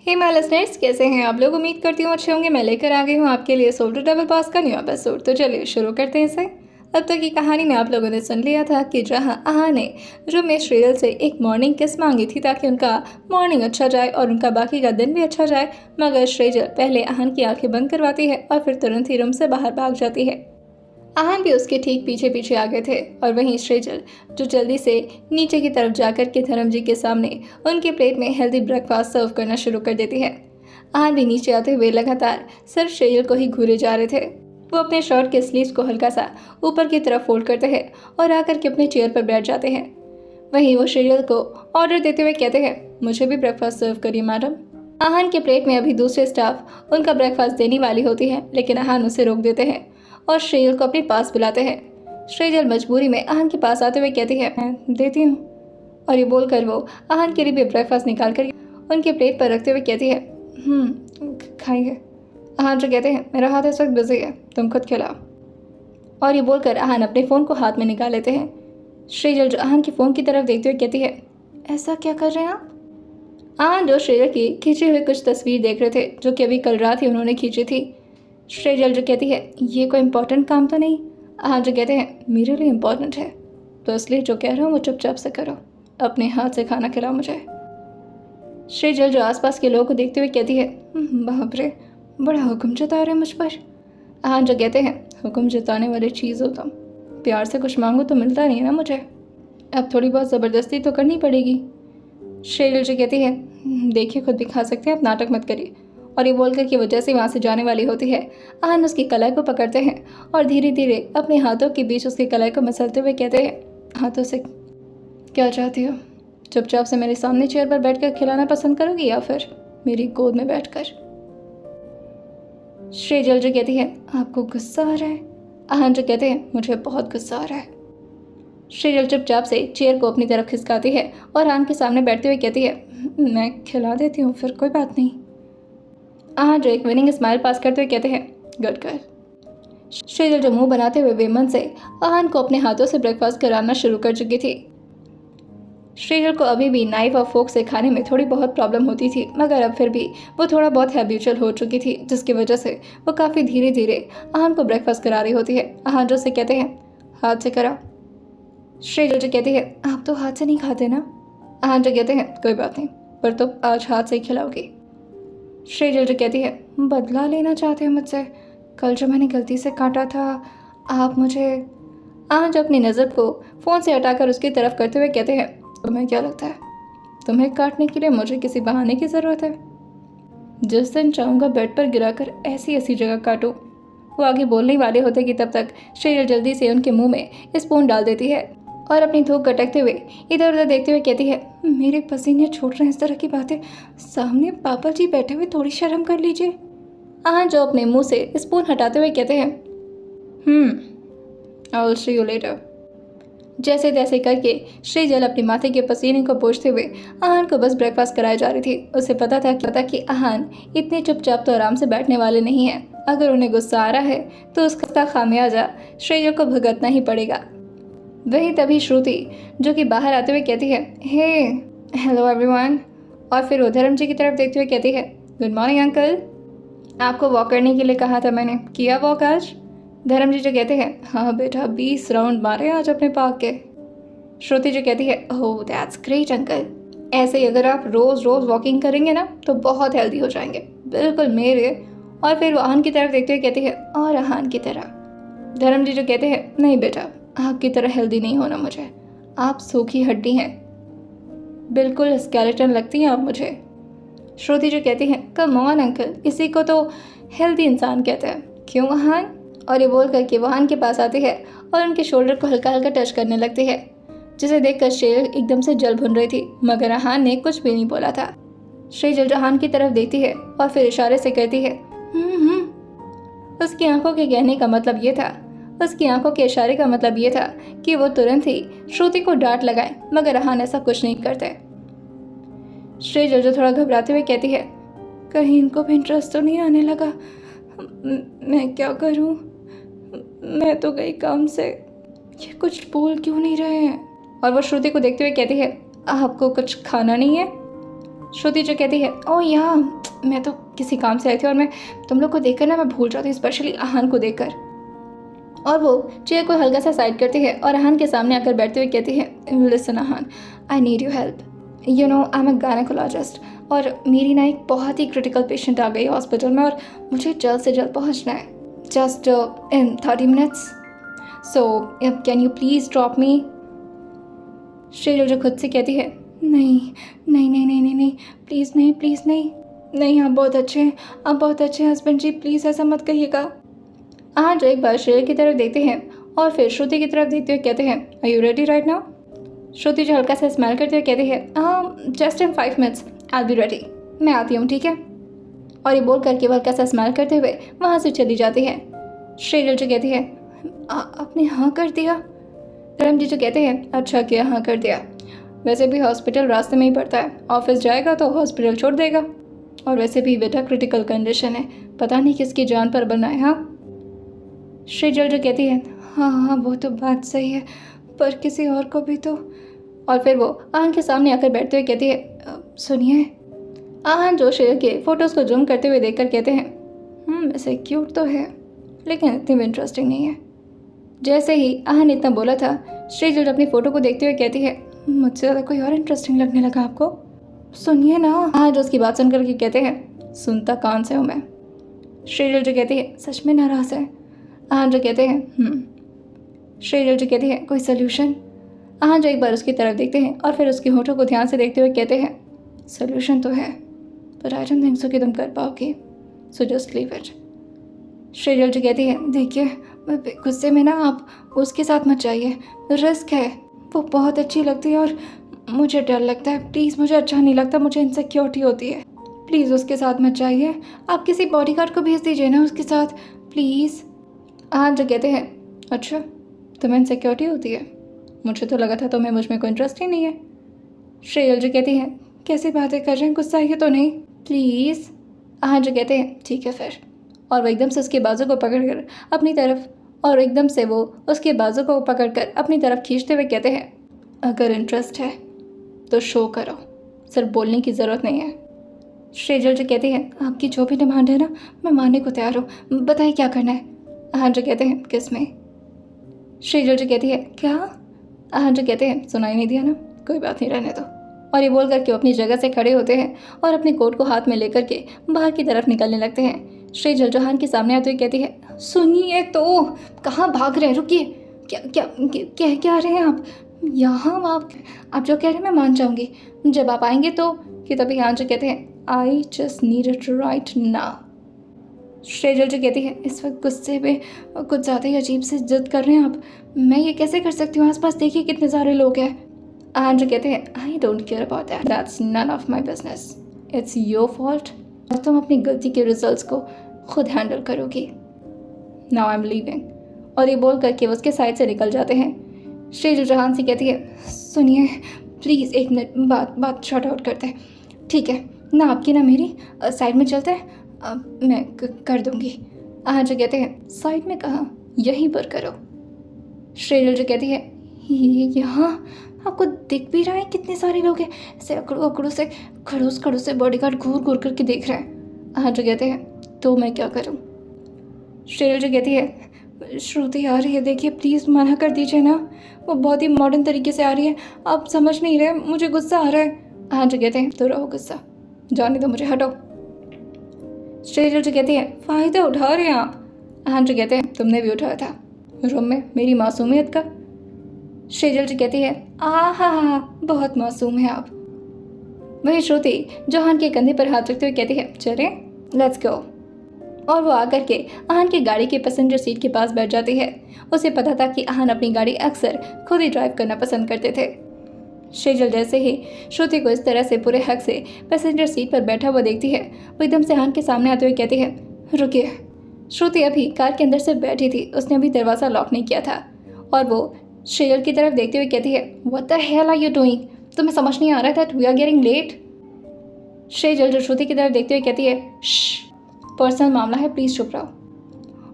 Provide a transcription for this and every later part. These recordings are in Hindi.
हे माय लिसनर्स, कैसे हैं आप लोग। उम्मीद करती हूँ अच्छे होंगे। मैं लेकर आ गई हूँ आपके लिए सोल टू डबल पास का न्यू एपिसोड। तो चलिए शुरू करते हैं इसे। अब तक की कहानी में आप लोगों ने सुन लिया था कि जहाँ आहा ने रूम में श्रेयल से एक मॉर्निंग किस मांगी थी ताकि उनका मॉर्निंग अच्छा जाए और उनका बाकी का दिन भी अच्छा जाए, मगर श्रेयल पहले आहान की आंखें बंद करवाती है और फिर तुरंत ही रूम से बाहर भाग जाती है। आहान भी उसके ठीक पीछे पीछे आ गए थे और वहीं श्रेजल जो जल्दी से नीचे की तरफ जाकर के धर्म जी के सामने उनके प्लेट में हेल्दी ब्रेकफास्ट सर्व करना शुरू कर देती है। आहान भी नीचे आते हुए लगातार सिर्फ श्रेजल को ही घूरे जा रहे थे। वो अपने शर्ट के स्लीव्स को हल्का सा ऊपर की तरफ फोल्ड करते हैं और आकर के अपने चेयर पर बैठ जाते हैं। वहीं वो श्रेजल को ऑर्डर देते हुए कहते हैं, मुझे भी ब्रेकफास्ट सर्व करिए मैडम। आहान के प्लेट में अभी दूसरे स्टाफ उनका ब्रेकफास्ट देने वाली होती है, लेकिन आहान उसे रोक देते हैं और श्रेजल को अपने पास बुलाते हैं। श्रेजल मजबूरी में आहान के पास आते हुए कहती है, मैं देती हूँ। और ये बोलकर वो आहान के लिए भी ब्रेकफास्ट निकाल कर उनके प्लेट पर रखते हुए कहती है, खाइए। आहान जो कहते हैं, मेरा हाथ इस वक्त बिजी है, तुम खुद खिलाओ। और ये बोलकर आहान अपने फ़ोन को हाथ में निकाल लेते हैं। श्रेजल जो आहान के फ़ोन की तरफ देखते हुए कहती है, ऐसा क्या कर रहे हैं आप। आहान जो श्रेजल की खींची हुई कुछ तस्वीर देख रहे थे जो कि अभी कल रात ही उन्होंने खींची थी। श्रेजल जो कहती है, ये कोई इम्पोर्टेंट काम तो नहीं। आहान जो कहते हैं, मेरे लिए इम्पोर्टेंट है, तो इसलिए जो कह रहा हूँ वो चुपचाप से करो, अपने हाथ से खाना खिलाओ मुझे। श्रेजल जो आसपास के लोगों को देखते हुए कहती है, बाप रे, बड़ा हुक्म जता रहे मुझ पर। आहान जो कहते हैं, हुक्म जताने वाली चीज़ हो तुम, प्यार से कुछ मांगो तो मिलता नहीं है ना मुझे, अब थोड़ी बहुत ज़बरदस्ती तो करनी पड़ेगी। श्रेजल जो कहती है, देखिए खुद भी खा सकते हैं, आप नाटक मत करिए। और ये बोलकर कि वो जैसे वहाँ से जाने वाली होती है, आहान उसकी कलाई को पकड़ते हैं और धीरे धीरे अपने हाथों के बीच उसकी कलाई को मसलते हुए कहते हैं, हाथों से क्या चाहती हो, चुपचाप से मेरे सामने चेयर पर बैठकर खिलाना पसंद करोगी या फिर मेरी गोद में बैठकर। श्रेजल जो कहती है, आपको गुस्सा आ रहा है। आहान जो कहते हैं, मुझे बहुत गुस्सा आ रहा है। श्रेजल चुपचाप से चेयर को अपनी तरफ खिसकाती है और आहान के सामने बैठते हुए कहती है, मैं खिला देती हूँ, फिर कोई बात नहीं। आहान जो एक विनिंग स्माइल पास करते हुए कहते हैं, गुड गर्ल। श्रेजल जो मुंह बनाते हुए बेमन से आहान को अपने हाथों से ब्रेकफास्ट कराना शुरू कर चुकी थी। श्रेजल को अभी भी नाइफ और फोक से खाने में थोड़ी बहुत प्रॉब्लम होती थी, मगर अब फिर भी वो थोड़ा बहुत हैबिचुअल हो चुकी थी, जिसकी वजह से वो काफ़ी धीरे धीरे आहान को ब्रेकफास्ट करा रही होती है। आहान जो से कहते हैं, हाथ से करा। श्रेजल जो कहती है, आप तो हाथ से नहीं खाते ना। आहान जो कहते हैं, कोई बात नहीं, पर तुम आज हाथ से ही खिलाओगी। श्रेजल जो कहती है, बदला लेना चाहते हो मुझसे, कल जो मैंने गलती से काटा था आप मुझे। आहान जो अपनी नज़र को फ़ोन से हटाकर उसकी तरफ करते हुए कहते हैं, तुम्हें क्या लगता है तुम्हें काटने के लिए मुझे किसी बहाने की ज़रूरत है। जिस दिन चाहूँगा बेड पर गिराकर ऐसी ऐसी जगह काटूँ। वो आगे बोलने वाले होते कि तब तक श्रेजल जल्दी से उनके मुंह में स्पून डाल देती है और अपनी थूक गटकते हुए इधर उधर देखते हुए कहती है, मेरे पसीने छूट रहे हैं इस तरह की बातें, सामने पापा जी बैठे हुए, थोड़ी शर्म कर लीजिए। आहान जो अपने मुंह से स्पून हटाते हुए कहते हैं, I will see you later. जैसे तैसे करके श्रेजल अपने माथे के पसीने को पोंछते हुए आहान को बस ब्रेकफास्ट कराई जा रही थी। उसे पता था कि आहान इतने चुपचाप तो आराम से बैठने वाले नहीं हैं। अगर उन्हें गुस्सा आ रहा है तो उसका खामियाजा श्रेजल को भुगतना ही पड़ेगा। वहीं तभी श्रुति जो कि बाहर आते हुए कहती है, हे हेलो एवरीवन। और फिर वो धर्म जी की तरफ देखते हुए कहती है, गुड मॉर्निंग अंकल, आपको वॉक करने के लिए कहा था मैंने, किया वॉक आज। धर्म जी जो कहते हैं, हाँ बेटा 20 राउंड मारे आज अपने पार्क के। श्रुति जो कहती है, ओह दैट्स ग्रेट अंकल, ऐसे ही अगर आप रोज़ रोज़ वॉकिंग करेंगे ना तो बहुत हेल्दी हो जाएंगे, बिल्कुल मेरे। और फिर वो आहान की तरफ देखते हुए कहती है, और आहान की तरह। धर्म जी जो कहते हैं, नहीं बेटा आपकी तरह हेल्दी नहीं होना मुझे, आप सूखी हड्डी हैं, बिल्कुल स्केलेटन लगती हैं आप मुझे। श्रुति जो कहती हैं, कम ऑन अंकल, इसी को तो हेल्दी इंसान कहते हैं, क्यों आहान। और ये बोल करके वो आहान के पास आती है और उनके शोल्डर को हल्का हल्का टच करने लगती है, जिसे देखकर श्रेजल एकदम से जल भुन रही थी, मगर आहान ने कुछ भी नहीं बोला था। श्रेजल आहान की तरफ देखती है और फिर इशारे से कहती है, उसकी आंखों के कहने का मतलब ये था, उसकी आंखों के इशारे का मतलब ये था कि वो तुरंत ही श्रुति को डांट लगाए, मगर आहान ऐसा कुछ नहीं करते। श्रेजल जो थोड़ा घबराते हुए कहती है, कहीं इनको भी इंटरेस्ट तो नहीं आने लगा, मैं क्या करूं, मैं तो गई काम से, ये कुछ बोल क्यों नहीं रहे हैं। और वो श्रुति को देखते हुए कहती है, आपको कुछ खाना नहीं है। श्रुति जो कहती है, ओ यहाँ मैं तो किसी काम से आई थी और मैं तुम लोग को देखकर ना मैं भूल जाती हूँ, स्पेशली आहान को देखकर। और वो चेयर को हल्का सा साइड करती है और आहान के सामने आकर बैठते हुए कहती है, listen Aahan, I need you help, you know I am a gynaecologist और मेरी ना एक बहुत ही क्रिटिकल पेशेंट आ गई हॉस्पिटल में और मुझे जल्द से जल्द पहुंचना है, just in 30 minutes, so can you please drop me. Shrejal जो खुद से कहती है, नहीं नहीं नहीं नहीं नहीं नहीं, प्लीज़ नहीं, प्लीज़ नहीं, नहीं आप बहुत अच्छे हैं, आप बहुत अच्छे हैं हस्बैंड जी, प्लीज़ ऐसा मत कहिएगा। आहान जो एक बार श्रेजल की तरफ देखते हैं और फिर श्रुति की तरफ देखते हुए कहते हैं, are you ready right now. Shruti जो हल्का सा स्माइल करते हुए कहती है, just in 5 minutes I will be ready, मैं आती हूँ ठीक है। और ये बोल करके वो हल्का सा स्माइल करते हुए वहाँ से चली जाती है। श्रेजल जो कहती है, आपने हाँ कर दिया। धर्म जी जो कहते हैं, अच्छा किया हाँ कर दिया, वैसे भी हॉस्पिटल रास्ते में ही पड़ता है, ऑफिस जाएगा तो हॉस्पिटल छोड़ देगा, और वैसे भी बेटा क्रिटिकल कंडीशन है, पता नहीं किसकी जान पर बनाए। हाँ श्रेजल जो कहती है, हाँ हाँ वो तो बात सही है, पर किसी और को भी तो। और फिर वो आहान के सामने आकर बैठते हुए कहती है, सुनिए। आहान जो श्रेजल के फ़ोटोज़ को जूम करते हुए देखकर कहते हैं, वैसे क्यूट तो है लेकिन इतनी भी इंटरेस्टिंग नहीं है। जैसे ही आहान इतना बोला था, श्रेजल अपनी फ़ोटो को देखते हुए कहती है, मुझसे ज़्यादा कोई और इंटरेस्टिंग लगने लगा आपको, सुनिए ना। आहान जो उसकी बात सुन करके कहते हैं, सुनता कान से हूँ मैं। श्रेजल जो कहती है, सच में नाराज़ है। आहान जो कहते हैं, श्रेजल जो कहती है, कोई सोल्यूशन। आहान जो एक बार उसकी तरफ देखते हैं और फिर उसकी होठों को ध्यान से देखते हुए कहते हैं, सोल्यूशन तो है पर आई डोंट थिंक सो कि तुम कर पाओगी, सो जस्ट लीव इट। श्रेजल जो कहती है, देखिए गुस्से में ना आप उसके साथ मत जाइए, रिस्क है, वो बहुत अच्छी लगती है और मुझे डर लगता है, प्लीज़ मुझे अच्छा नहीं लगता, मुझे इनसिक्योरिटी होती है, प्लीज़ उसके साथ मत जाइए, आप किसी बॉडीगार्ड को भेज दीजिए ना उसके साथ प्लीज़। आहान जो कहते हैं, अच्छा तुम्हें इनसिक्योरिटी होती है, मुझे तो लगा था तुम्हें मुझ में कोई इंटरेस्ट ही नहीं है। श्रेजल जो कहती है, कैसी बातें कर रहे हैं, गुस्सा है तो नहीं प्लीज़। आहान जो कहते हैं, ठीक है फिर। और वो एकदम से उसके बाजू को पकड़कर अपनी तरफ अपनी तरफ खींचते हुए कहते हैं, अगर इंटरेस्ट है तो शो करो, सिर्फ बोलने की ज़रूरत नहीं है। श्रेजल जो कहती है, आपकी जो भी डिमांड है ना मैं मानने को तैयार हूँ, बताइए क्या करना है। आहान जो कहते हैं, किस में। श्रेजल जो कहती है, क्या। आहान जो कहते हैं, सुनाई नहीं दिया ना, कोई बात नहीं, रहने दो। और ये बोल करके वो अपनी जगह से खड़े होते हैं और अपने कोट को हाथ में लेकर के बाहर की तरफ निकलने लगते हैं। श्रेजल जो आहान के सामने आते हुए कहती है, सुनिए तो, कहाँ भाग रहे हैं, रुकिए, क्या क्या क्या कह रहे हैं आप यहाँ, आप जो कह रहे हैं मैं मान जाऊँगी, जब आप आएंगे तो। कि तभी आहान जो कहते हैं, I just need it right now. Shrejal जो कहती है, इस वक्त गुस्से में कुछ ज़्यादा ही अजीब से जिद कर रहे हैं आप, मैं ये कैसे कर सकती हूँ, आसपास देखिए कितने सारे लोग हैं। आहान जो कहते हैं, I don't care about that, that's none of my business, it's your fault, और तुम अपनी गलती के रिजल्ट्स को खुद हैंडल करोगी, नाउ आई एम लीविंग। और ये बोल करके वो उसके साइड से निकल जाते हैं। श्रेजल आहान से कहती है, सुनिए प्लीज़ एक मिनट, बात शॉर्ट आउट करते हैं, ठीक है ना, आपकी ना मेरी, साइड में चलते हैं, मैं कर दूंगी। आहान जो कहते हैं, साइड में कहाँ, यहीं पर करो। श्रेजल जो कहती है, यहाँ आपको दिख भी रहा है कितने सारे लोग हैं, ऐसे अकड़ू से खड़ूस से बॉडीगार्ड घूर करके देख रहे हैं। आहान जो कहते हैं, तो मैं क्या करूँ। श्रेजल जो कहती है, श्रुति आ रही है, देखिए प्लीज़ मना कर दीजिए ना, वो बहुत ही मॉडर्न तरीके से आ रही है, आप समझ नहीं रहे, मुझे गुस्सा आ रहा है। आहान जो कहते हैं, तो रहो गुस्सा, जाने दो मुझे, हटो। श्रेजल जो कहती है, फ़ायदा उठा रहे हैं आप। आहान जो कहते हैं, तुमने भी उठाया था रूम में मेरी मासूमियत का। श्रेजल जो कहती है, आहा बहुत मासूम है आप। वही श्रुति जो आहान के कंधे पर हाथ रखते हुए कहती है, चले लेट्स गो। और वो आकर के आहान की गाड़ी के पैसेंजर सीट के पास बैठ जाती है। उसे पता था कि आहान अपनी गाड़ी अक्सर खुद ही ड्राइव करना पसंद करते थे। श्रेजल जैसे ही श्रुति को इस तरह से पूरे हक से पैसेंजर सीट पर बैठा हुआ देखती है, वो एकदम से आहान के सामने आते हुए कहती है, रुकिए। श्रुति अभी कार के अंदर से बैठी थी, उसने अभी दरवाज़ा लॉक नहीं किया था, और वो श्रेजल की तरफ देखते हुए कहती है, what the hell are you doing, तुम्हें समझ नहीं आ रहा that we are getting late. Shrejal जो श्रुति की तरफ देखते हुए कहती है, श्श, पर्सनल मामला है, प्लीज़ चुप रहो।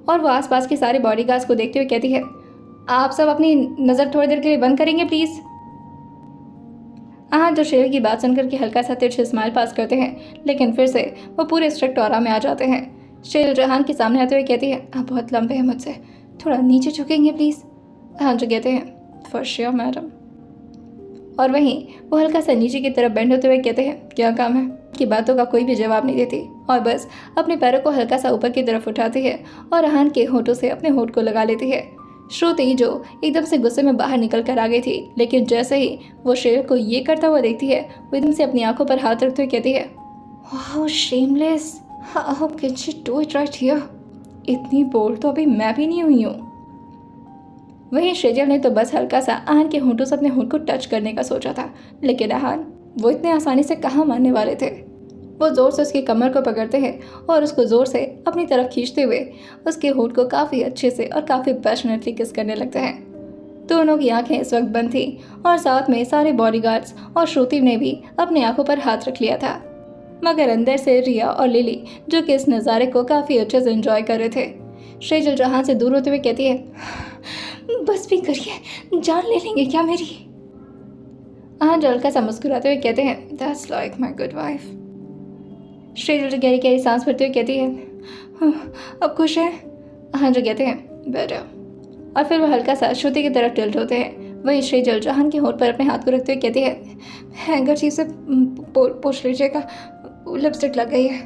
और वो आसपास के सारे बॉडीगार्ड्स को देखते हुए कहती है, आप सब अपनी नज़र थोड़ी देर के लिए बंद करेंगे प्लीज़। आहान जो शेर की बात सुनकर के हल्का सा तिरछे स्माइल पास करते हैं, लेकिन फिर से वो पूरे स्ट्रिक्ट ऑरा में आ जाते हैं। शेर जहान के सामने आते हुए कहती है, आप बहुत लंबे हैं मुझसे, थोड़ा नीचे झुकेंगे प्लीज़। आहान जो कहते हैं, फॉर श्योर मैडम। और वहीं वो हल्का सा नीचे की तरफ बेंड होते हुए कहते हैं, क्या काम है। की बातों का कोई भी जवाब नहीं देती और बस अपने पैरों को हल्का सा ऊपर की तरफ उठाती है और आहान के होठों से अपने होठ को लगा लेती है। श्रुति जो एकदम से गुस्से में बाहर निकल कर आ गई थी, लेकिन जैसे ही वो शेर को ये करता हुआ देखती है, वो एकदम से अपनी आंखों पर हाथ रखते हुए कहती है, wow shameless, how can she do it right here. इतनी बोल्ड तो अभी मैं भी नहीं हुई हूँ। वहीं शेजल ने तो बस हल्का सा आहान के होंठों से अपने होंठ को टच करने का सोचा था, लेकिन आहान वो इतने आसानी से कहाँ मानने वाले थे। वो जोर से उसकी कमर को पकड़ते हैं और उसको जोर से अपनी तरफ खींचते हुए उसके होंठ को काफ़ी अच्छे से और काफ़ी पैशनेटली किस करने लगते हैं। दोनों की आंखें इस वक्त बंद थी और साथ में सारे बॉडीगार्ड्स और श्रुति ने भी अपनी आंखों पर हाथ रख लिया था, मगर अंदर से रिया और लिली जो कि इस नज़ारे को काफ़ी अच्छे से एंजॉय कर रहे थे। शेजल जहां से दूर होते हुए कहती है, बस भी करिए, जान ले लेंगे क्या मेरी। आहान जो हल्का सा मुस्कुराते हुए कहते हैं, that's like my good wife. Shejal गहरी गहरी सांस भरते हुए कहती है, अब खुश है। आहान जो कहते हैं, बेटर। और फिर वो हल्का सा श्रुति की तरफ टिल्ट होते हैं। वही शेजल जहान के होंठ पर अपने हाथ को रखते हुए कहती है, हैंगर चीज से पोछ लीजिएगा, लिपस्टिक लग गई है।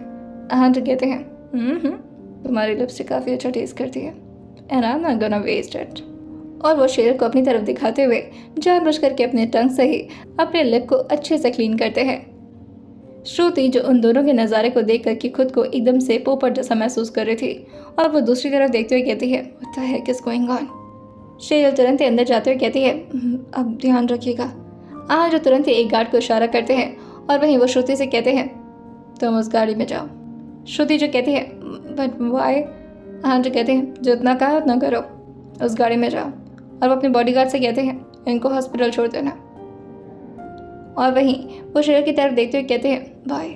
आहान जो कहते हैं, तुम्हारी लिपस्टिक काफ़ी अच्छा टेस्ट करती है and I am not gonna waste it. और वो शेर को अपनी तरफ दिखाते हुए जानबूझ करके अपने टंग से ही अपने लिप को अच्छे से क्लीन करते हैं। श्रुति जो उन दोनों के नज़ारे को देख करके खुद को एकदम से पोपट जैसा महसूस कर रही थी और वो दूसरी तरफ देखते हुए कहती है, what the heck is going on. शेर तुरंत ही अंदर जाते हुए कहती है, अब ध्यान रखिएगा। आहान जो तुरंत ही एक गार्ड को इशारा करते हैं और वहीं वो श्रुति से कहते हैं, तुम उस गाड़ी में जाओ। श्रुति जो कहती है, बट वाई। आहान जो कहते हैं, जितना कहा उतना करो, उस गाड़ी में जाओ। और वो अपने बॉडीगार्ड से कहते हैं, इनको हॉस्पिटल छोड़ देना। और वहीं वो शेर की तरफ देखते हुए कहते हैं, बाय।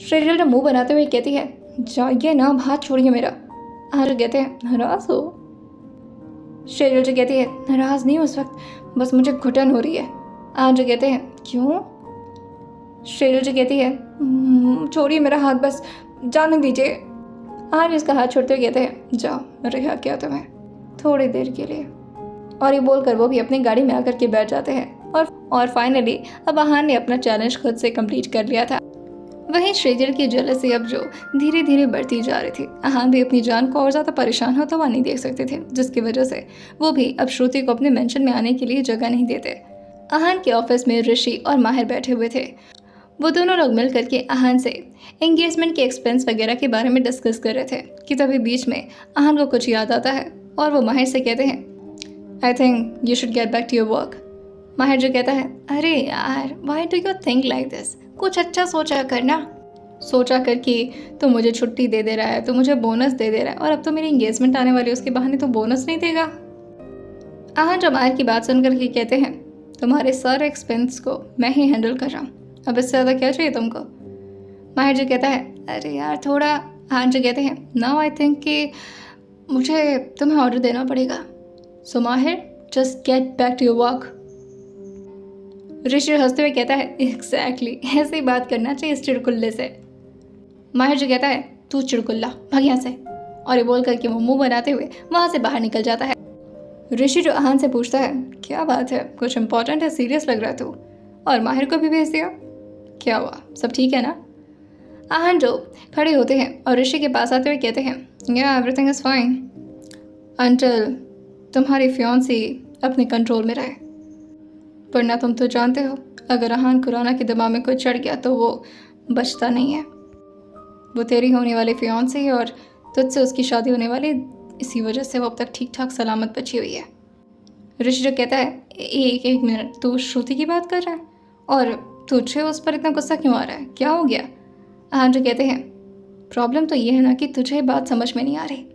शेर जो मुंह बनाते हुए कहती है, जाइए ना, हाथ छोड़िए मेरा। आहान जो कहते हैं, नाराज हो। शेर जो कहती है, नाराज नहीं उस वक्त, बस मुझे घुटन हो रही है। आहान जो कहते हैं, क्यों। शेर जो कहती है, छोड़िए मेरा हाथ, बस जाने दीजिए। आहान इसका हाथ छोड़ते हुए कहते हैं, जाओ, रिहा किया तुम्हें थोड़ी देर के लिए। और ये बोलकर वो भी अपनी गाड़ी में आकर के बैठ जाते हैं। और फाइनली अब आहान ने अपना चैलेंज खुद से कंप्लीट कर लिया था। वहीं शेजल की जेलसी अब जो धीरे धीरे बढ़ती जा रही थी, आहान भी अपनी जान को और ज़्यादा परेशान होता हुआ नहीं देख सकते थे, जिसकी वजह से वो भी अब श्रुति को अपने मेंशन में आने के लिए जगह नहीं देते। आहान के ऑफिस में ऋषि और माहिर बैठे हुए थे। वो दोनों लोग मिल करके आहान से एंगेजमेंट के एक्सपेंस वगैरह के बारे में डिस्कस कर रहे थे कि तभी बीच में आहान को कुछ याद आता है और वो माहिर से कहते हैं, I think you should get back to your work. Mahir जो कहता है, अरे यार, why do you think like this, कुछ अच्छा सोचा करना। सोचा कर कि तो मुझे छुट्टी दे दे रहा है, तो मुझे बोनस दे दे रहा है, और अब तो मेरी एंगेजमेंट आने वाली है, उसके बहाने तो बोनस नहीं देगा। आहान जो माहिर की बात सुन करके कहते हैं, तुम्हारे सारे एक्सपेंस को मैं ही हैंडल कर रहा हूँ, अब इससे ज़्यादा क्या चाहिए तुमको। माहिर जो कहता है, अरे यार थोड़ा। आहान जो कहते हैं, नाउ आई थिंक कि मुझे तुम्हें ऑर्डर देना पड़ेगा, so Mahir just get back to your work. Rishi हंसते हुए कहता है, एग्जैक्टली ऐसे ही बात करना चाहिए इस चिड़कुल्ले से। माहिर जो कहता है, तू चिड़कुल्ला, भाग यहाँ से। और ये बोल करके वो मुंह बनाते हुए वहाँ से बाहर निकल जाता है। ऋषि जो आहान से पूछता है, क्या बात है, कुछ इंपॉर्टेंट है, सीरियस लग रहा है तू। और माहिर को भी भेज दिया, क्या हुआ, सब ठीक है ना। आहान जो खड़े होते हैं और ऋषि के पास आते हुए कहते हैं, या एवरीथिंग इज़ फाइन अंटिल तुम्हारी फियांसी अपने कंट्रोल में रहे, वरना तुम तो जानते हो, अगर आहान खुराना के दिमाग में कोई चढ़ गया तो वो बचता नहीं है। वो तेरी होने वाली फियांसी है और तुझसे उसकी शादी होने वाली, इसी वजह से वो अब तक ठीक ठाक सलामत बची हुई है। ऋषि जो कहता है, एक मिनट, तू श्रुति की बात कर रहा है और तुझे उस पर इतना गुस्सा क्यों आ रहा है, क्या हो गया। आहान जो कहते हैं, प्रॉब्लम तो ये है ना कि तुझे बात समझ में नहीं आ रही।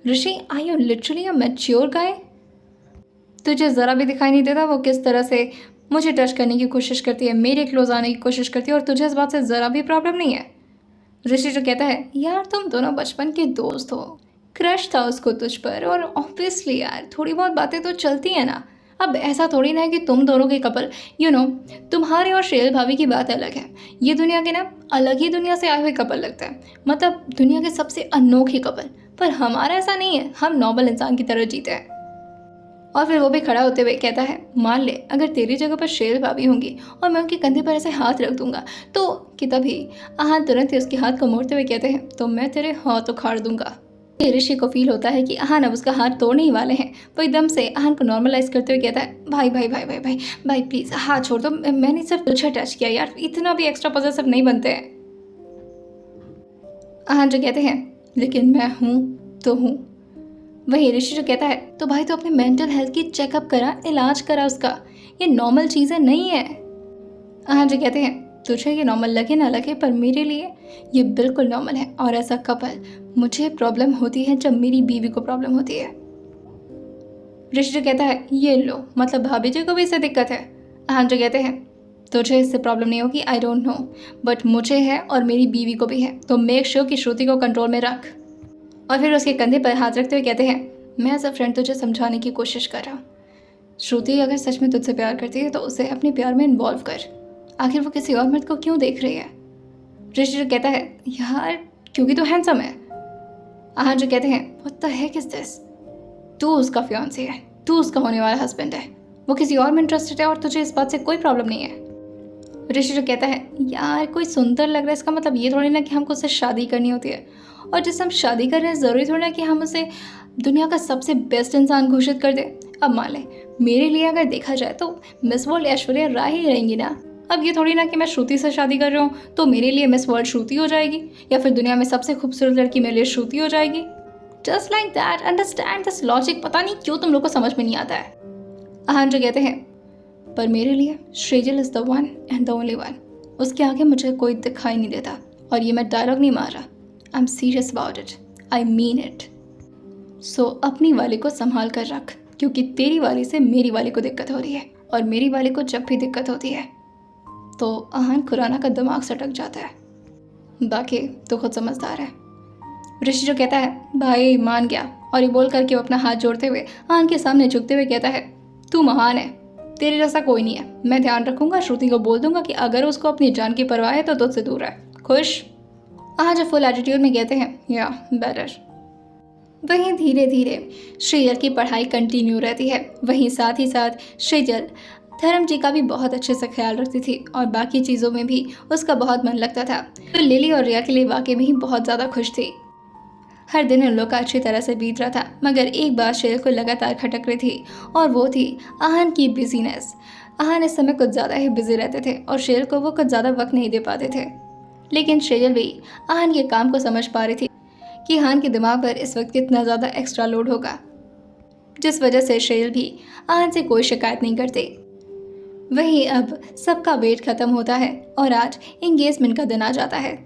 ऋषि, आई यू लिटरली अ मैच्योर गाय। तुझे ज़रा भी दिखाई नहीं देता वो किस तरह से मुझे टच करने की कोशिश करती है, मेरे क्लोज आने की कोशिश करती है, और तुझे इस बात से ज़रा भी प्रॉब्लम नहीं है। ऋषि जो कहता है, यार तुम दोनों बचपन के दोस्त हो, क्रश था उसको तुझ पर, और ऑब्वियसली यार थोड़ी बहुत बातें तो चलती हैं ना, अब ऐसा थोड़ी ना है कि तुम दोनों के कपल तुम्हारे और श्रेयल भाभी की बात अलग है। ये दुनिया के ना अलग ही दुनिया से आए हुए कपल लगता है, मतलब दुनिया के सबसे अनोखे कपल। पर हमारा ऐसा नहीं है, हम नॉर्मल इंसान की तरह जीते हैं। और फिर वो भी खड़ा होते हुए कहता है, मान ले अगर तेरी जगह पर श्रेयल भाभी होंगी और मैं उनके कंधे पर ऐसे हाथ रख दूंगा तो कि तभी आहान तुरंत ही उसके हाथ को मोड़ते हुए कहते हैं, तो मैं तेरे हाथ उखाड़ दूंगा। ऋषि को फील होता है कि आहान अब उसका हाथ तोड़ने ही वाले हैं। वो एकदम से आहान को नॉर्मलाइज करते हुए कहता है, भाई भाई भाई भाई भाई भाई प्लीज हाथ छोड़ दो, मैंने सिर्फ कुछ टच किया यार, इतना भी एक्स्ट्रा पॉजेसिव नहीं बनते हैं। आहान जो कहते हैं, लेकिन मैं हूँ तो हूँ। वही ऋषि जो कहता है, तो भाई तो अपने मेंटल हेल्थ की चेकअप करा, इलाज करा उसका, ये नॉर्मल चीज़ें नहीं है। आहान जो कहते हैं, तुझे ये नॉर्मल लगे ना लगे पर मेरे लिए ये बिल्कुल नॉर्मल है। और ऐसा कपल मुझे प्रॉब्लम होती है जब मेरी बीवी को प्रॉब्लम होती है। ऋषि जो कहता है, ये लो मतलब भाभी जी को भी इससे दिक्कत है। आहान जो कहते हैं, तुझे इससे प्रॉब्लम नहीं होगी, आई डोंट नो, बट मुझे है और मेरी बीवी को भी है, तो मेक श्योर कि श्रुति को कंट्रोल में रख। और फिर उसके कंधे पर हाथ रखते हुए कहते हैं, मैं एज अ फ्रेंड तुझे समझाने की कोशिश कर रहा हूँ। श्रुति अगर सच में तुझसे प्यार करती है तो उसे अपने प्यार में इन्वॉल्व कर, आखिर वो किसी और मर्द को क्यों देख रही है। ऋषि जो कहता है, यार क्योंकि तू हैंडसम है। आहान जो कहते हैं, what the heck is this, तू उसका फियांसी है, तू उसका होने वाला हस्बैंड है, वो किसी और में इंटरेस्टेड है और तुझे इस बात से कोई प्रॉब्लम नहीं है। ऋषि जो कहता है, यार कोई सुंदर लग रहा है इसका मतलब ये थोड़ी ना कि हमको उससे शादी करनी होती है, और जिससे हम शादी कर रहे हैं ज़रूरी थोड़ी ना कि हम उसे दुनिया का सबसे बेस्ट इंसान घोषित कर दें। अब मान लें मेरे लिए अगर देखा जाए तो मिस वर्ल्ड ऐश्वर्या राय ही रहेंगी ना। अब ये थोड़ी ना कि मैं श्रुति से शादी कर रहा हूँ तो मेरे लिए मिस वर्ल्ड श्रुति हो जाएगी, या फिर दुनिया में सबसे खूबसूरत लड़की मेरे लिए श्रुति हो जाएगी। Just like that, understand this logic. पता नहीं क्यों तुम लोग को समझ में नहीं आता है। आहान जो कहते हैं, पर मेरे लिए Shrejal is the one and the only one, उसके आगे मुझे कोई दिखाई नहीं देता। और ये मैं डायलॉग नहीं मार रहा, I am serious about it, I mean it. So अपनी वाली को संभाल कर रख, क्योंकि तेरी वाली से मेरी वाली को दिक्कत हो रही है, और मेरी वाली को जब भी दिक्कत होती है तो आहान खुराना का दिमाग सटक जाता है। बाकी तो खुद समझदार है। ऋषि जो कहता है, भाई मान गया, और ये बोल करके वो अपना हाथ जोड़ते हुए आहान के सामने झुकते हुए कहता है, तू महान है, तेरे जैसा कोई नहीं है। मैं ध्यान रखूंगा, श्रुति को बोल दूंगा कि अगर उसको अपनी जान की परवाह है तो तुझसे दूर है। खुश। आहान जो फुल एटीट्यूड में कहते हैं, या बेटर। वहीं धीरे धीरे श्रेयल की पढ़ाई कंटिन्यू रहती है। वहीं साथ ही साथ श्रेयल धर्म जी का भी बहुत अच्छे से ख्याल रखती थी और बाकी चीज़ों में भी उसका बहुत मन लगता था। तो लिली और रिया के लिए वाकई में ही बहुत ज़्यादा खुश थी। हर दिन उन लोग का अच्छी तरह से बीत रहा था, मगर एक बात श्रेयल को लगातार खटक रही थी, और वो थी आहान की बिजीनेस। आहान इस समय कुछ ज़्यादा ही बिजी रहते थे और श्रेयल को वो कुछ ज़्यादा वक्त नहीं दे पाते थे। लेकिन श्रेयल भी आहान के काम को समझ पा रही थी कि आहान के दिमाग पर इस वक्त कितना ज़्यादा एक्स्ट्रा लोड होगा, जिस वजह से श्रेयल भी आहान से कोई शिकायत नहीं करते। वहीं अब सबका वेट खत्म होता है और आज एंगेजमेंट का दिन आ जाता है।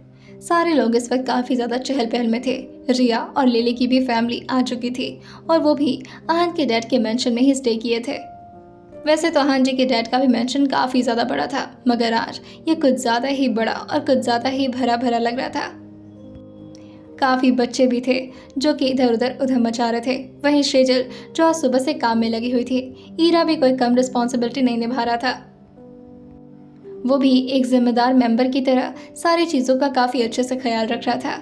सारे लोग इस वक्त काफ़ी ज़्यादा चहल पहल में थे। रिया और लिली की भी फैमिली आ चुकी थी, और वो भी आहान के डैड के मेंशन में ही स्टे किए थे। वैसे तो आहान जी के डैड का भी मेंशन काफ़ी ज़्यादा बड़ा था, मगर आज ये कुछ ज़्यादा ही बड़ा और कुछ ज़्यादा ही भरा भरा लग रहा था। काफ़ी बच्चे भी थे जो कि इधर उधर उधम मचा रहे थे। वहीं श्रेजल जो आज सुबह से काम में लगी हुई थी, ईरा भी कोई कम रिस्पॉन्सिबिलिटी नहीं निभा रहा था। वो भी एक जिम्मेदार मेंबर की तरह सारी चीज़ों का काफ़ी अच्छे से ख्याल रख रहा था,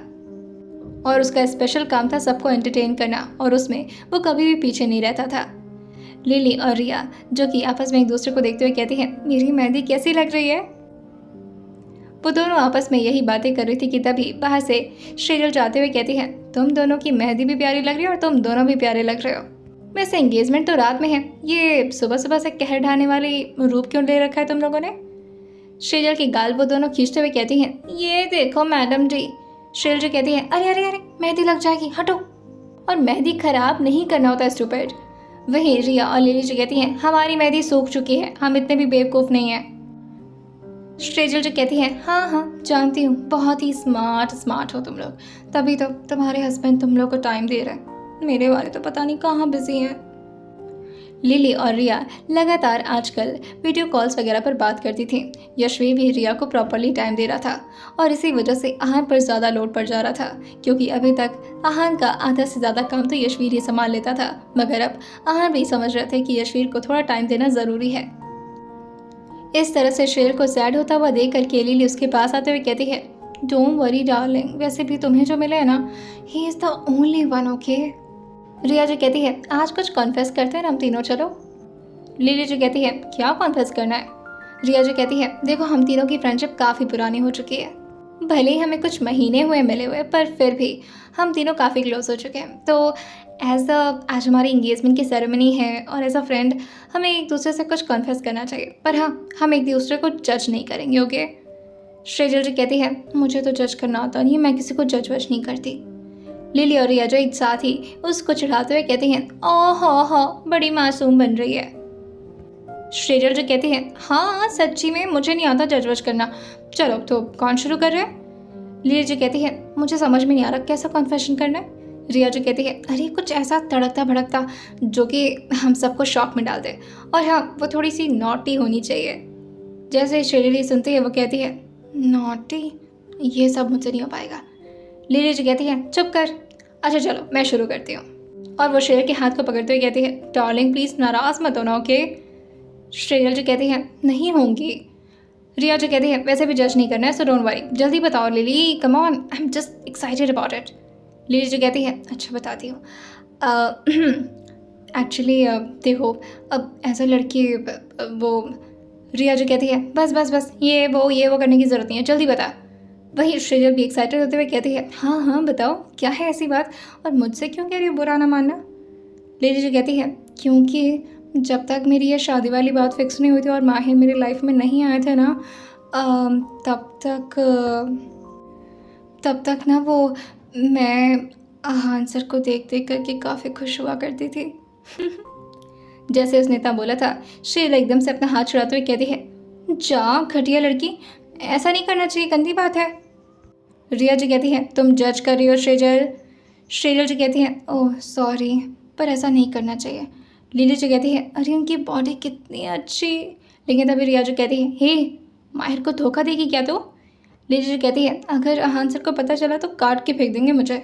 और उसका स्पेशल काम था सबको एंटरटेन करना, और उसमें वो कभी भी पीछे नहीं रहता था। लिली और रिया जो कि आपस में एक दूसरे को देखते हुए कहती हैं, मेरी मेहंदी कैसी लग रही है। वो दोनों आपस में यही बातें कर रही थी कि तभी बाहर से श्रेजल जाते हुए कहती हैं, तुम दोनों की मेहंदी भी प्यारी लग रही है और तुम दोनों भी प्यारे लग रहे हो। वैसे एंगेजमेंट तो रात में है, ये सुबह सुबह से कहर ढाने वाली रूप क्यों ले रखा है तुम लोगों ने। श्रेजल की गाल वो दोनों खींचते हुए कहती हैं, ये देखो मैडम जी। श्रेजल जी कहती हैं, अरे अरे अरे मेहंदी लग जाएगी, हटो। और मेहंदी खराब नहीं करना होता स्टूपिड। वहीं रिया और लिली जी कहती हैं, हमारी मेहंदी सूख चुकी है, हम इतने भी बेवकूफ़ नहीं हैं। श्रेजल जी कहती हैं, हाँ हाँ जानती हूँ, बहुत ही स्मार्ट हो तुम लोग, तभी तो तुम्हारे हस्बैंड तुम लोग को टाइम दे रहे हैं, मेरे वाले तो पता नहीं कहाँ बिजी हैं। लिली और रिया लगातार आजकल वीडियो कॉल्स वगैरह पर बात करती थी। यशवी भी रिया को प्रॉपरली टाइम दे रहा था और इसी वजह से आहान पर ज़्यादा लोड पड़ जा रहा था, क्योंकि अभी तक आहान का आधा से ज़्यादा काम तो यशवीर ही संभाल लेता था। मगर अब आहान भी समझ रहे थे कि यशवीर को थोड़ा टाइम देना ज़रूरी है। इस तरह से शेर को सैड होता हुआ देख करके लिली उसके पास आते हुए कहती है, डोंट वरी डार्लिंग, वैसे भी तुम्हें जो मिला है ना, he is the only one, okay. Riya जो कहती है, आज कुछ कॉन्फेस करते हैं हम तीनों, चलो। लिली जो कहती है, क्या कॉन्फेस करना है। रिया जो कहती है, देखो हम तीनों की फ्रेंडशिप काफ़ी पुरानी हो चुकी है, भले ही हमें कुछ महीने हुए मिले हुए, पर फिर भी हम तीनों काफ़ी क्लोज हो चुके हैं। तो आज हमारी इंगेजमेंट की सेरेमनी है और एज अ फ्रेंड हमें एक दूसरे से कुछ कॉन्फेस करना चाहिए, पर हाँ, हम एक दूसरे को जज नहीं करेंगे, ओके। श्रेजल जो कहती है, मुझे तो जज करना आता नहीं है, मैं किसी को जज वज नहीं करती। लिली और रिया जो एक साथ ही उसको चिढ़ाते हुए कहती हैं, ओह हो बड़ी मासूम बन रही है। श्रेजल जो कहती है, हाँ सच्ची में मुझे नहीं आता जज वज करना, चलो तो कौन शुरू कर रहे हैं। लिली जो कहती है, मुझे समझ में नहीं आ रहा कैसा कॉन्फेशन करना है। रिया जो कहती है, अरे कुछ ऐसा तड़कता भड़कता जो कि हम सबको शॉक में डाल दे, और हाँ वो थोड़ी सी नॉटी होनी चाहिए। जैसे श्रेजल सुनती है वो कहती है, नॉटी, ये सब मुझसे नहीं हो पाएगा। लिली जो कहती है, चुप कर, अच्छा चलो मैं शुरू करती हूँ। और वो श्रेजल के हाथ को पकड़ते हुए कहती है, डार्लिंग प्लीज़ नाराज़ मत होना, ओके। श्रेजल जो कहती है, नहीं होंगी। रिया जो कहती है, वैसे भी जज नहीं करना है, सो डोंट वरी, जल्दी बताओ lily, come on, I am just excited about it. Lily जो कहती है, अच्छा बताती हूँ। एक्चुअली देखो, अब ऐसा लड़की वो। रिया जो कहती है, बस बस बस, ये वो करने की ज़रूरत नहीं है, जल्दी बता। वही श्रेजल भी एक्साइटेड होते हुए कहती है, हाँ हाँ बताओ, क्या है ऐसी बात, और मुझसे क्यों कह रही हो बुरा ना मानना। लिली जो कहती है, क्योंकि जब तक मेरी ये शादी वाली बात फिक्स नहीं हुई थी और माहिर मेरी लाइफ में नहीं आए थे ना, तब तक ना वो मैं आहान सर को देख देख करके काफ़ी खुश हुआ करती थी। जैसे उसने इतना बोला था, श्रेजल एकदम से अपना हाथ छुड़ाते हुए कहती है, जा घटिया लड़की, ऐसा नहीं करना चाहिए, गंदी बात है। रिया जी कहती है, तुम जज कर रही हो श्रेजल। श्रेजल जी कहती है, ओह सॉरी, पर ऐसा नहीं करना चाहिए। लिली जी कहती है, अरे उनकी बॉडी कितनी अच्छी। लेकिन तभी रिया जी कहती है, हे माहिर को धोखा देगी क्या तू। लिली जी कहती है, अगर आहान सर को पता चला तो काट के फेंक देंगे मुझे।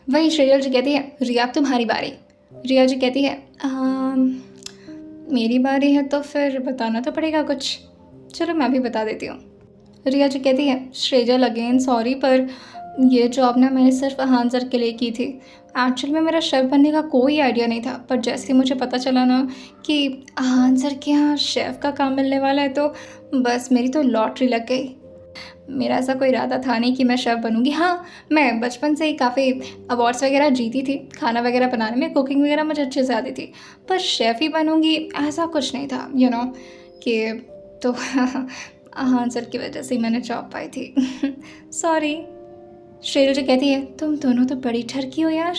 वही श्रेजल जी कहती है, रिया तुम्हारी बारी। रिया जी कहती है, मेरी बारी है तो फिर बताना तो पड़ेगा कुछ, चलो मैं भी बता देती हूँ। रिया जी कहती है, श्रेजल अगेन सॉरी, पर ये जॉब ना मैंने सिर्फ आहान सर के लिए की थी। एक्चुअल में मेरा शेफ़ बनने का कोई आइडिया नहीं था, पर जैसे ही मुझे पता चला ना कि आहान सर के यहाँ शेफ़ का काम मिलने वाला है, तो बस मेरी तो लॉटरी लग गई। मेरा ऐसा कोई इरादा था नहीं कि मैं शेफ़ बनूंगी। हाँ, मैं बचपन से ही काफ़ी अवार्ड्स वगैरह जीती थी खाना वगैरह बनाने में, कुकिंग वगैरह मुझे अच्छे से आती थी, पर शेफ़ ही बनूंगी ऐसा कुछ नहीं था, यू नो कि तो आहान सर की वजह से ही मैंने जॉब पाई थी। सॉरी। श्रेजल जी कहती है, तुम दोनों तो बड़ी ठरकी हो यार।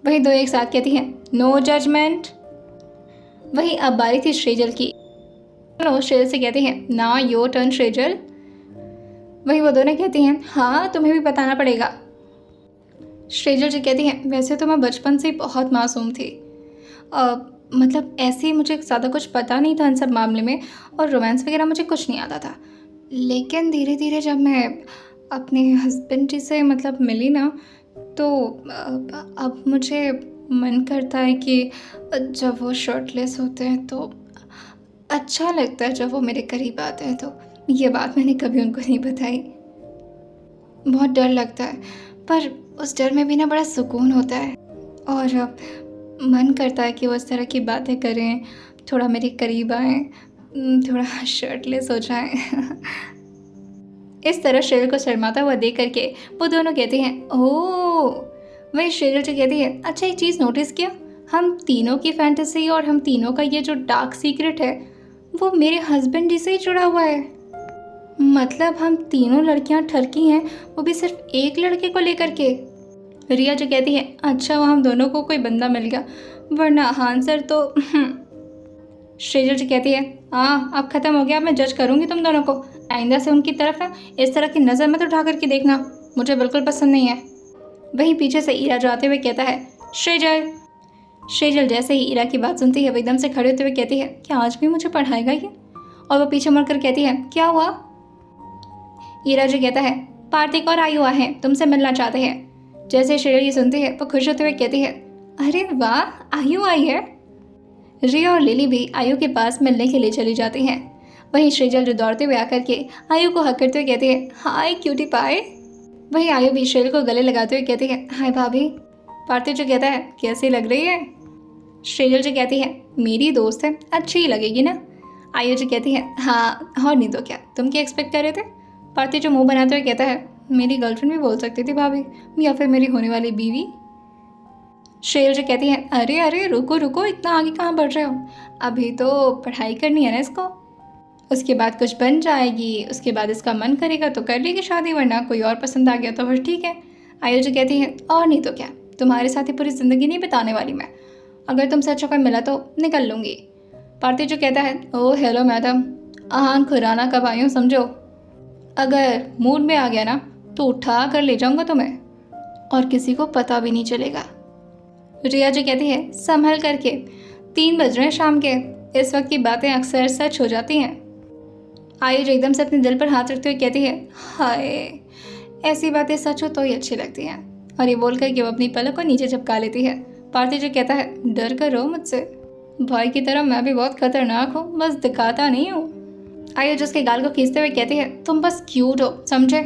वही दो एक साथ कहती हैं, नो जजमेंट। वही अब बारी थी श्रेजल की। श्रेजल से कहती हैं, ना योर टर्न श्रेजल। वही वो दोनों कहती हैं, हाँ तुम्हें भी बताना पड़ेगा। श्रेजल जी कहती हैं, वैसे तो मैं बचपन से ही बहुत मासूम थी, मतलब ऐसे ही मुझे ज़्यादा कुछ पता नहीं था इन सब मामले में, और रोमांस वगैरह मुझे कुछ नहीं आता था। लेकिन धीरे धीरे जब मैं अपने हस्बैंड जी से मतलब मिली ना, तो अब मुझे मन करता है कि जब वो शर्टलेस होते हैं तो अच्छा लगता है, जब वो मेरे करीब आते हैं तो। ये बात मैंने कभी उनको नहीं बताई। बहुत डर लगता है, पर उस डर में भी ना बड़ा सुकून होता है, और मन करता है कि वो इस तरह की बातें करें, थोड़ा मेरे करीब आएँ, थोड़ा शर्टलेस हो जाएं। इस तरह श्रेजल को शर्माता हुआ देख करके वो दोनों कहते हैं, ओह। वही श्रेजल जो कहती है, अच्छा एक चीज़ नोटिस किया, हम तीनों की फैंटेसी और हम तीनों का ये जो डार्क सीक्रेट है वो मेरे हस्बैंड जी से ही जुड़ा हुआ है। मतलब हम तीनों लड़कियां ठरकी हैं, वो भी सिर्फ एक लड़के को लेकर के। रिया जो कहती है, अच्छा वो हम दोनों को कोई बंदा मिल गया, वरना आहान सर तो। श्रेजल जी कहती है, हाँ अब ख़त्म हो गया, अब मैं जज करूँगी तुम दोनों को। आइंदा से उनकी तरफ ना इस तरह की नज़र मत उठा करके देखना, मुझे बिल्कुल पसंद नहीं है। वहीं पीछे से ईरा जो आते हुए कहता है, श्रेजल। शेजल जैसे ही ईरा की बात सुनती है वो एकदम से खड़े होते हुए कहती है, क्या आज भी मुझे पढ़ाएगा ये? और वो पीछे मुड़कर कहती है, क्या हुआ? ईरा जो कहता है, पार्थिक और आयु आए हैं, तुमसे मिलना चाहते हैं। जैसे शेजल ये सुनती है वो खुश होते हुए कहती है, अरे वाह, आयु आई है। रिया और लिली भी आयु के पास मिलने के लिए चली जाती हैं। वहीं शेजल जो दौड़ते हुए आकर के आयु को हक करते हुए कहती है, हाय क्यूटी पाए। वहीं आयु भी शेजल को गले लगाते हुए कहती है, हाय भाभी। पार्थिव जो कहता है, कैसी लग रही है? शेजल जो कहती है, मेरी दोस्त है, अच्छी ही लगेगी ना। आयु जो कहती है, हाँ और नहीं तो क्या, तुम क्या एक्सपेक्ट कर रहे थे? पार्थिव जो मुंह बनाते हुए कहता है, मेरी गर्लफ्रेंड भी बोल सकती थी भाभी, या फिर मेरी होने वाली बीवी। शेजल जो कहती है, अरे अरे रुको रुको, इतना आगे कहाँ बढ़ रहे हो? अभी तो पढ़ाई करनी है ना इसको, उसके बाद कुछ बन जाएगी, उसके बाद इसका मन करेगा तो कर लेगी शादी, वरना कोई और पसंद आ गया तो फिर ठीक है। आयु जो कहती है, और नहीं तो क्या, तुम्हारे साथ ही पूरी ज़िंदगी नहीं बिताने वाली मैं, अगर तुमसे अच्छा कोई मिला तो निकल लूँगी। पार्थिव जो कहता है, ओ हेलो मैडम, आहान खुराना कब आई हूँ समझो, अगर मूड में आ गया ना तो उठा कर ले जाऊँगा तुम्हें और किसी को पता भी नहीं चलेगा। रिया जो कहती है, संभल करके, 3 बज रहे हैं शाम के, इस वक्त की बातें अक्सर सच हो जाती हैं। आयु जो एकदम से अपने दिल पर हाथ रखते हुए कहती है, हाय, ऐसी बातें सच हो तो ही अच्छी लगती हैं। और ये बोलकर कि वो अपनी पलक को नीचे झपका लेती है। पार्थिव जो कहता है, डर कर रो मुझसे, भाई की तरह मैं भी बहुत खतरनाक हूँ, बस दिखाता नहीं हूँ। आयु जो उसके गाल को खींचते हुए कहती है, तुम बस क्यूट हो, समझे?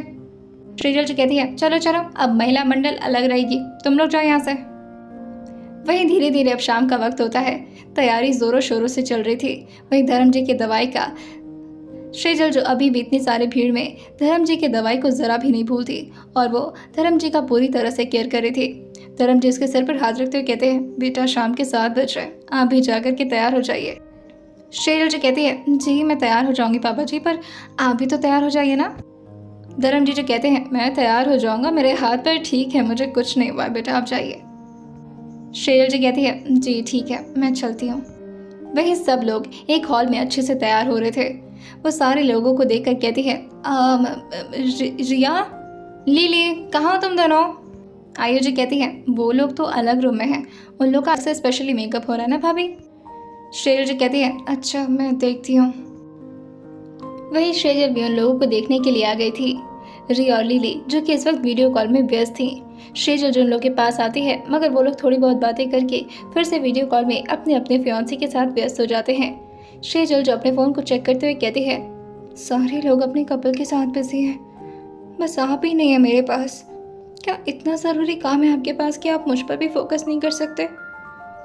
शेजल जो कहती है, चलो चलो, अब महिला मंडल अलग रहेगी, तुम लोग जाओ यहाँ से। वहीं धीरे धीरे अब शाम का वक्त होता है, तैयारी जोरों शोरों से चल रही थी। वहीं धर्म जी की दवाई का शेजल जो अभी भी इतनी सारी भीड़ में धर्म जी की दवाई को ज़रा भी नहीं भूलती और वो धर्म जी का पूरी तरह से केयर कर रही थी। धर्म जी उसके सिर पर हाथ रखते हुए कहते हैं, बेटा शाम के 7 बज रहे, आप भी जाकर के तैयार हो जाइए। शेजल जो कहती है, जी मैं तैयार हो जाऊंगी पापा जी, पर आप भी तो तैयार हो जाइए ना। धर्म जी जो कहते हैं, मैं तैयार हो जाऊंगा, मेरे हाथ पर ठीक है, मुझे कुछ नहीं हुआ, बेटा आप जाइए। शेजल जी कहती है, जी ठीक है, मैं चलती हूँ। वहीं सब लोग एक हॉल में अच्छे से तैयार हो रहे थे। वो सारे लोगों को देखकर कहती है, रिया, लिली, कहाँ हो तुम दोनों? आयु जी कहती है, वो लोग तो अलग रूम में हैं, उन लोग का अक्सर स्पेशली मेकअप हो रहा है ना भाभी। शेजल जी कहती है, अच्छा मैं देखती हूँ। वहीं शेजल भी उन लोगों को देखने के लिए आ गई थी। रिया और लिली जो कि इस वक्त वीडियो कॉल में व्यस्त थी। शेजल जो उन लोग के पास आती है, मगर वो लोग थोड़ी बहुत बातें करके फिर से वीडियो कॉल में अपने अपने फियांसी के साथ व्यस्त हो जाते हैं। शेजल जो अपने फ़ोन को चेक करते हुए कहती है, सारे लोग अपने कपल के साथ बिजी हैं, बस आप ही नहीं है मेरे पास। क्या इतना ज़रूरी काम है आपके पास कि आप मुझ पर भी फोकस नहीं कर सकते?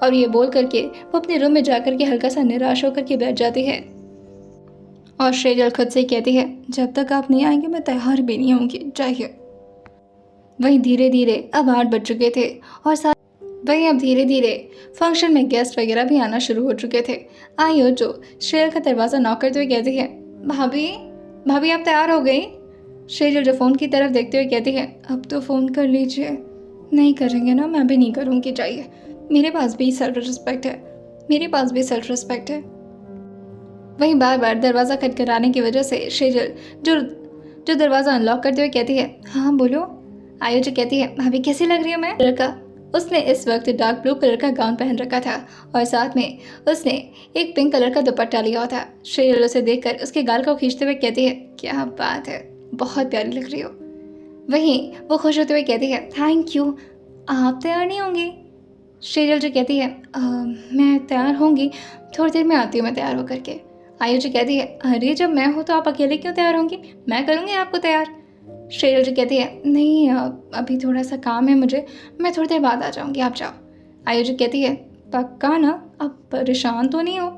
और ये बोल करके वो अपने रूम में जाकर के हल्का सा निराश होकर के बैठ जाती है। और शेजल खुद से कहती है, जब तक आप नहीं आएंगे मैं तैयार भी नहीं होंगी, जाइए। वहीं धीरे धीरे अब 8 बज चुके थे और वहीं अब धीरे धीरे फंक्शन में गेस्ट वगैरह भी आना शुरू हो चुके थे। आयु जो शेजल का दरवाज़ा नॉक करते हुए कहती है, भाभी भाभी आप तैयार हो गई? शेजल जो फ़ोन की तरफ देखते हुए कहती है, अब तो फ़ोन कर लीजिए। नहीं करेंगे ना, मैं भी नहीं करूँगी, जाइए, मेरे पास भी सेल्फ रिस्पेक्ट है, मेरे पास भी सेल्फ रिस्पेक्ट है। वहीं बार बार दरवाज़ा खटखटाने की वजह से शेजल जो दरवाज़ा अनलॉक करते हुए कहती है, हाँ बोलो। आयु जो कहती है, भाभी कैसी लग रही हूँ मैं? लड़का उसने इस वक्त डार्क ब्लू कलर का गाउन पहन रखा था और साथ में उसने एक पिंक कलर का दुपट्टा लिया हुआ था। शेजल उसे देखकर उसके गाल को खींचते हुए कहती है, क्या बात है, बहुत प्यारी लग रही हो। वहीं वो खुश होते हुए कहती है, थैंक यू, आप तैयार नहीं होंगी? शेजल जो कहती है, मैं तैयार होंगी, थोड़ी देर में आती हूँ मैं तैयार होकर के। आयु जो कहती है, अरे जब मैं हूँ तो आप अकेले क्यों तैयार होंगी, मैं करूँगी आपको तैयार। शेजल जो कहती है, नहीं अभी थोड़ा सा काम है मुझे, मैं थोड़ी देर बाद आ जाऊँगी, आप जाओ। आयु जो कहती है, पक्का ना, आप परेशान तो नहीं हो?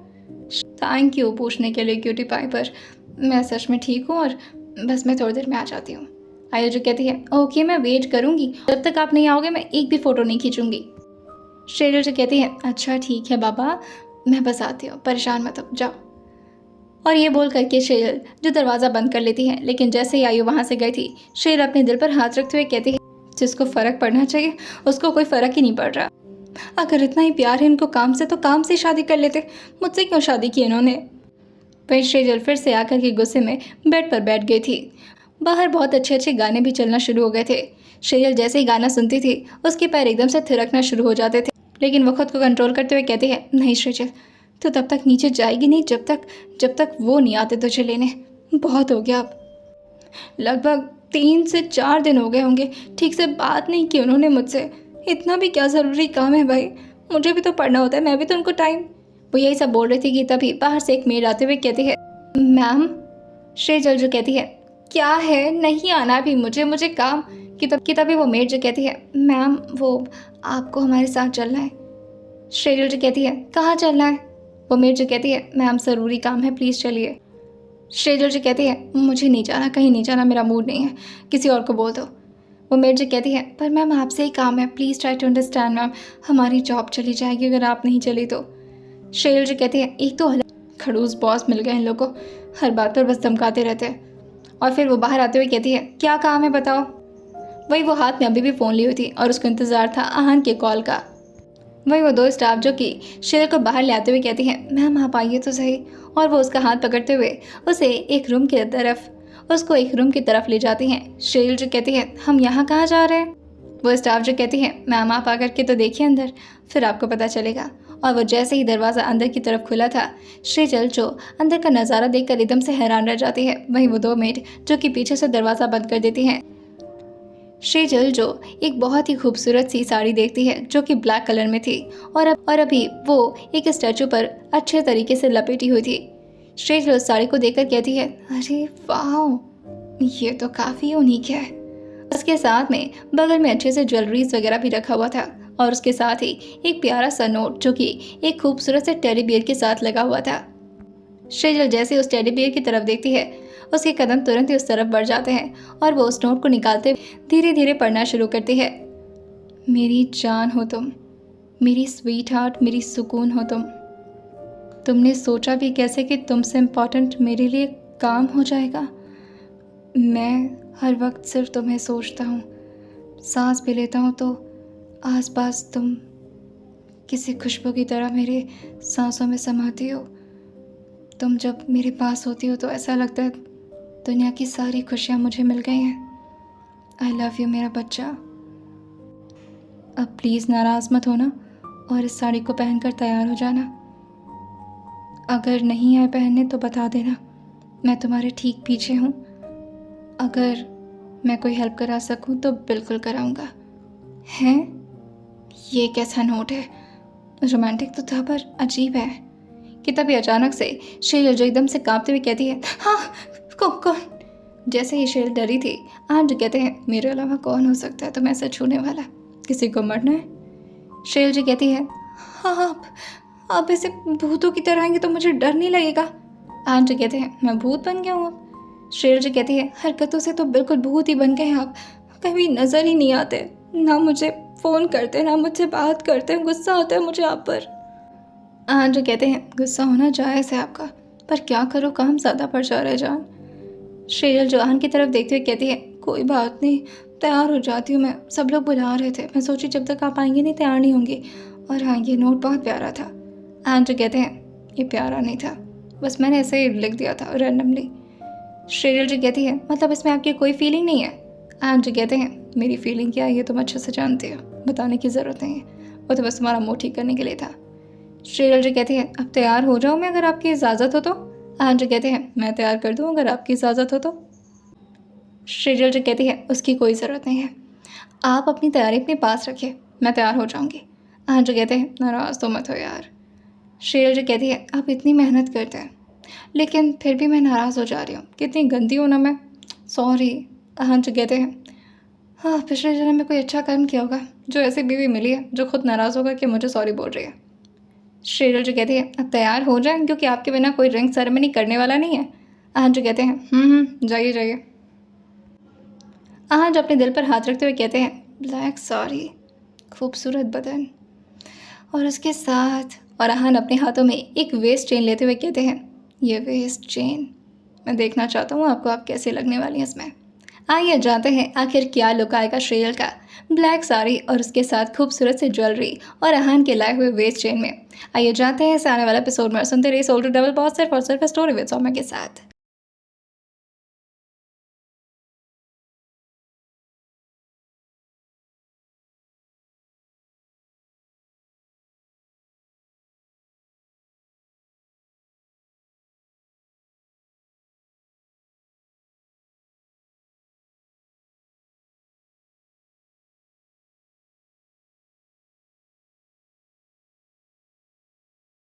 थैंक यू पूछने के लिए क्यूटी पाई, पर मैं सच में ठीक हूँ और बस मैं थोड़ी देर में आ जाती हूँ। आयु जो कहती है, ओके मैं वेट करूँगी, जब तक आप नहीं आओगे मैं एक भी फ़ोटो नहीं खींचूँगी। शेजल जो कहती है, अच्छा ठीक है बाबा, मैं बस आती हूँ, परेशान मत हो, जाओ। और ये बोल करके शेजल जो दरवाज़ा बंद कर लेती है, लेकिन जैसे ही आयु वहाँ से गई थी, शेजल अपने दिल पर हाथ रखते हुए कहती है, जिसको फ़र्क पड़ना चाहिए उसको कोई फ़र्क ही नहीं पड़ रहा। अगर इतना ही प्यार है इनको काम से तो काम से शादी कर लेते, मुझसे क्यों शादी की इन्होंने? वही शेजल फिर से आकर के गुस्से में बेड पर बैठ गई थी। बाहर बहुत अच्छे अच्छे गाने भी चलना शुरू हो गए थे। शेजल जैसे ही गाना सुनती थी उसके पैर एकदम से थिरकना शुरू हो जाते थे। लेकिन वो खुद को कंट्रोल करते हुए कहती है, नहीं श्रीजल, तो तब तक नीचे जाएगी नहीं जब तक वो नहीं आते तुझे लेने। बहुत हो गया अब। लगभग 3 से 4 दिन हो गए होंगे ठीक से बात नहीं की उन्होंने मुझसे। इतना भी क्या ज़रूरी काम है भाई, मुझे भी तो पढ़ना होता है, मैं भी तो उनको टाइम। वो यही सब बोल रही थी कि तभी बाहर से एक मेड आते हुए कहती है, मैम। श्रीजल जो कहती है, क्या है, नहीं आना भी मुझे काम कि तभी वो मेड जो कहती है, मैम वो आपको हमारे साथ चलना है। श्रीजल जो कहती है, कहाँ चलना है? वो मेड जो कहती है, मैम ज़रूरी काम है, प्लीज़ चलिए। श्रीजल जी कहती है, मुझे नहीं जाना, कहीं नहीं जाना, मेरा मूड नहीं है, किसी और को बोल दो। वो मेड जी कहती है, पर मैम आपसे ही काम है, please try to understand ma'am, हमारी जॉब चली जाएगी अगर आप नहीं चली तो। श्रीजल जी कहती है, एक तो खड़ूस बॉस मिल गए इन लोगों को, हर बात पर बस धमकाते रहते हैं। और फिर वो बाहर आते हुए कहती है, क्या काम है बताओ। वही वो हाथ में अभी भी फ़ोन ली हुई थी और उसको इंतज़ार था आहन के कॉल का। वही वो 2 स्टाफ जो कि श्रीजल को बाहर ले आते हुए कहती हैं, मैम आप आइए तो सही। और वो उसका हाथ पकड़ते हुए उसको एक रूम की तरफ ले जाती हैं। श्रीजल जो कहती है, हम यहाँ कहाँ जा रहे हैं? वो स्टाफ जो कहती है, मैम आप आकर के तो देखिए अंदर, फिर आपको पता चलेगा। और वो जैसे ही दरवाज़ा अंदर की तरफ खुला था, श्रीजल जो अंदर का नज़ारा देखकर एकदम से हैरान रह जाती है। वहीं वो 2 मेड जो कि पीछे से दरवाज़ा बंद कर देती हैं। श्रीजल जो एक बहुत ही खूबसूरत सी साड़ी देखती है जो कि ब्लैक कलर में थी और अभी वो एक स्टैचू पर अच्छे तरीके से लपेटी हुई थी। श्रीजल उस साड़ी को देखकर कहती है, अरे वाह, ये तो काफ़ी यूनिक है। उसके साथ में बगल में अच्छे से ज्वेलरीज वगैरह भी रखा हुआ था और उसके साथ ही एक प्यारा सा नोट जो कि एक खूबसूरत से टेडी बियर के साथ लगा हुआ था। श्रीजल जैसे उस टेडी बियर की तरफ देखती है, उसके कदम तुरंत ही उस तरफ बढ़ जाते हैं और वो उस नोट को निकालते धीरे धीरे पढ़ना शुरू करती है। मेरी जान हो तुम, मेरी स्वीट हार्ट, मेरी सुकून हो तुम। तुमने सोचा भी कैसे कि तुमसे इम्पॉर्टेंट मेरे लिए काम हो जाएगा? मैं हर वक्त सिर्फ तुम्हें सोचता हूँ, सांस भी लेता हूँ तो आसपास तुम किसी खुशबू की तरह मेरे सांसों में समाती हो। तुम जब मेरे पास होती हो तो ऐसा लगता है दुनिया की सारी खुशियाँ मुझे मिल गई हैं। आई लव यू मेरा बच्चा। अब प्लीज़ नाराज़ मत होना और इस साड़ी को पहनकर तैयार हो जाना। अगर नहीं आए पहनने तो बता देना, मैं तुम्हारे ठीक पीछे हूँ। अगर मैं कोई हेल्प करा सकूँ तो बिल्कुल कराऊँगा। हैं? ये कैसा नोट है? रोमांटिक तो था पर अजीब है। कि तभी अचानक से श्रीजल जो एकदम से कांपते हुए कहती है, हाँ कौन? जैसे ही श्रीजल डरी थी, आज जो कहते हैं, मेरे अलावा कौन हो सकता है तुम्हें ऐसा छूने वाला? किसी को मरना है? श्रीजल जी कहती है, हाँ आप ऐसे भूतों की तरह आएंगे तो मुझे डर नहीं लगेगा। आज जो कहते हैं, मैं भूत बन गया हूँ अब? श्रीजल जी कहती है, हरकतों से तो बिल्कुल भूत ही बन गए आप, कभी नज़र ही नहीं आते, ना मुझे फ़ोन करते ना मुझसे बात करते, गुस्सा आता है मुझे आप पर। हाँ जो कहते हैं, गुस्सा होना जायज़ है आपका, पर क्या करो, काम ज़्यादा पड़ जा रहा है जान। श्रीजल जो आहन की तरफ देखते हुए कहती है, कोई बात नहीं, तैयार हो जाती हूँ मैं, सब लोग बुला रहे थे, मैं सोची जब तक आप आएंगे नहीं तैयार नहीं होंगी। और हाँ, ये नोट बहुत प्यारा था। आहन जो कहते हैं, ये प्यारा नहीं था, बस मैंने ऐसे ही लिख दिया था रैंडमली। श्रीजल जी कहती है, मतलब इसमें आपकी कोई फीलिंग नहीं है? आहन जो कहते हैं, मेरी फीलिंग क्या है ये तुम अच्छे से जानते हो, बताने की ज़रूरत नहीं है, वो तो बस तुम्हारा मुँह ठीक करने के लिए था। श्रीजल जी कहती है, अब तैयार हो जाओ मैं अगर आपकी इजाज़त हो तो। आहन जी कहते हैं, मैं तैयार कर दूँ अगर आपकी इजाज़त हो तो। श्रीजल जी कहती है, उसकी कोई ज़रूरत नहीं है, आप अपनी तैयारी अपने पास रखिए, मैं तैयार हो जाऊँगी। आहन जी कहते हैं, नाराज़ तो मत हो यार। श्रीजल जी कहती है, आप इतनी मेहनत करते हैं लेकिन फिर भी मैं नाराज़ हो जा रही हूँ, कितनी गंदी हूँ ना मैं, सॉरी। आहन जी कहते हैं, हाँ पिछले जन्म में कोई अच्छा कर्म किया होगा जो ऐसी बीवी मिली है जो खुद नाराज़ होकर कि मुझे सॉरी बोल रही है। श्रीजल जी कहती है, अब तैयार हो जाए क्योंकि आपके बिना कोई रिंग सेरेमनी करने वाला नहीं है। आहन जी कहते हैं, जाइए जाइए। आहन जो अपने दिल पर हाथ रखते हुए कहते हैं, ब्लैक साड़ी, खूबसूरत बदन और उसके साथ, और आहन अपने हाथों में एक वेस्ट चेन लेते हुए कहते हैं, ये वेस्ट चेन मैं देखना चाहता हूँ आपको, आप कैसे लगने वाली हैं इसमें। आइए जानते हैं आखिर क्या लुक आएगा श्रीजल का ब्लैक साड़ी और उसके साथ खूबसूरत से ज्वेलरी और आहन के लाए हुए वेस्ट चेन में। आइए जानते हैं इस आने वाला एपिसोड में। सुनते रहिए सोल्जर डबल बॉस सिर्फ और सिर्फ स्टोरी विद सौम्या के साथ।